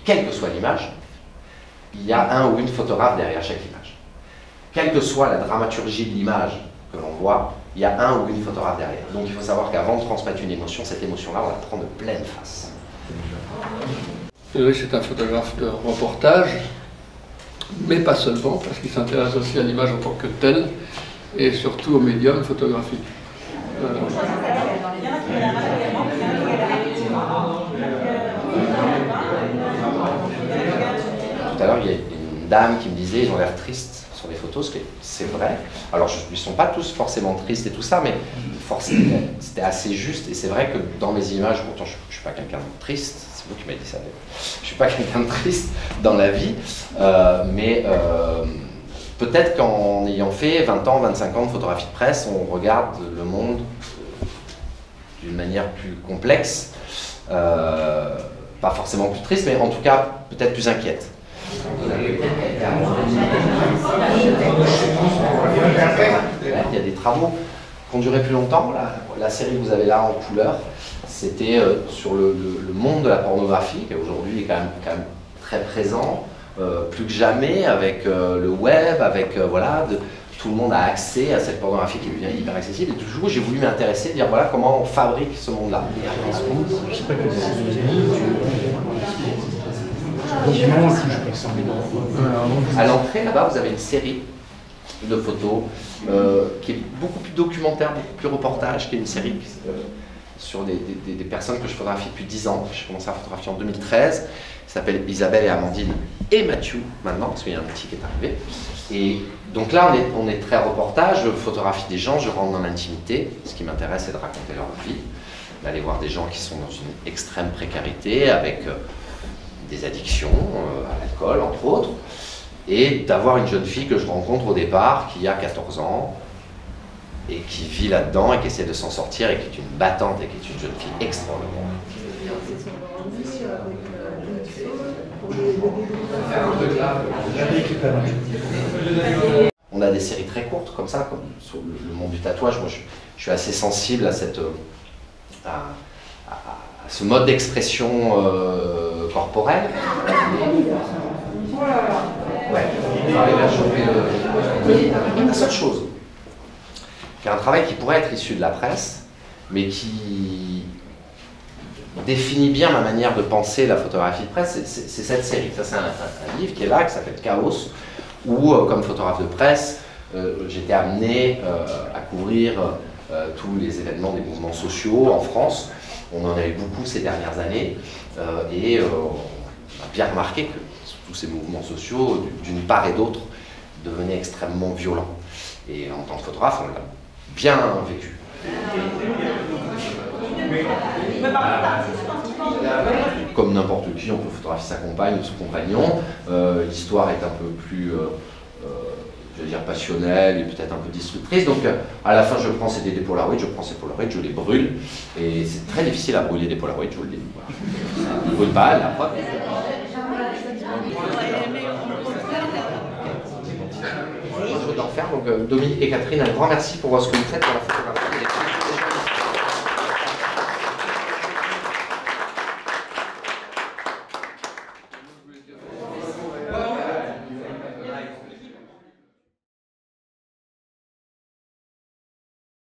Quelle que soit l'image, il y a un ou une photographe derrière chaque image. Quelle que soit la dramaturgie de l'image que l'on voit, il y a un ou une photographe derrière. Donc il faut savoir qu'avant de transmettre une émotion, cette émotion-là, on la prend de pleine face. C'est un photographe de reportage, mais pas seulement, parce qu'il s'intéresse aussi à l'image en tant que telle, et surtout au médium photographique. Tout à l'heure, il y a une dame qui me disait ils ont l'air tristes sur les photos, c'est vrai. Alors, ils ne sont pas tous forcément tristes et tout ça, mais c'était assez juste. Et c'est vrai que dans mes images, pourtant je ne suis pas quelqu'un de triste, c'est vous qui m'avez dit ça, je ne suis pas quelqu'un de triste dans la vie, mais peut-être qu'en ayant fait 20 ans, 25 ans de photographie de presse, on regarde le monde d'une manière plus complexe, pas forcément plus triste, mais en tout cas peut-être plus inquiète. Il y a des travaux qui ont duré plus longtemps. La série que vous avez là en couleur, c'était sur le monde de la pornographie, qui aujourd'hui est quand même très présent, plus que jamais, avec le web, avec voilà, tout le monde a accès à cette pornographie qui devient hyper accessible. Et toujours, j'ai voulu m'intéresser, dire voilà comment on fabrique ce monde-là. À l'entrée, là-bas, vous avez une série de photos qui est beaucoup plus documentaire, beaucoup plus reportage, qui est une série sur des personnes que je photographie depuis 10 ans. J'ai commencé à photographier en 2013. Ça s'appelle Isabelle et Amandine et Mathieu maintenant, parce qu'il y a un petit qui est arrivé. Et donc là, on est très reportage, je photographie des gens, je rentre dans l'intimité. Ce qui m'intéresse, c'est de raconter leur vie, d'aller voir des gens qui sont dans une extrême précarité, avec des addictions à l'alcool, entre autres, et d'avoir une jeune fille que je rencontre au départ, qui a 14 ans, et qui vit là-dedans, et qui essaie de s'en sortir, et qui est une battante, et qui est une jeune fille extraordinaire. On a des séries très courtes comme ça, comme sur le monde du tatouage. Moi, je suis assez sensible à ce mode d'expression corporelle. Ouais. La seule chose, qui est un travail qui pourrait être issu de la presse, mais qui définit bien ma manière de penser la photographie de presse, c'est cette série. Ça, c'est un livre qui est là, qui s'appelle Chaos, où, comme photographe de presse, j'étais amené à couvrir tous les événements des mouvements sociaux en France. On en a eu beaucoup ces dernières années, et on a bien remarqué que tous ces mouvements sociaux, d'une part et d'autre, devenaient extrêmement violents. Et en tant que photographe, on l'a bien vécu. Comme n'importe qui, on peut photographier sa compagne ou son compagnon. L'histoire est un peu plus, je veux dire, passionnelle et peut-être un peu destructrice. Donc à la fin, je prends des Polaroids, je prends ces Polaroids, je les brûle. Et c'est très difficile à brûler des Polaroids, je vous le dis. Je ne brûle pas, la preuve. Je vais en faire. Donc Dominique et Catherine, un grand merci pour ce que vous faites pour la photographie.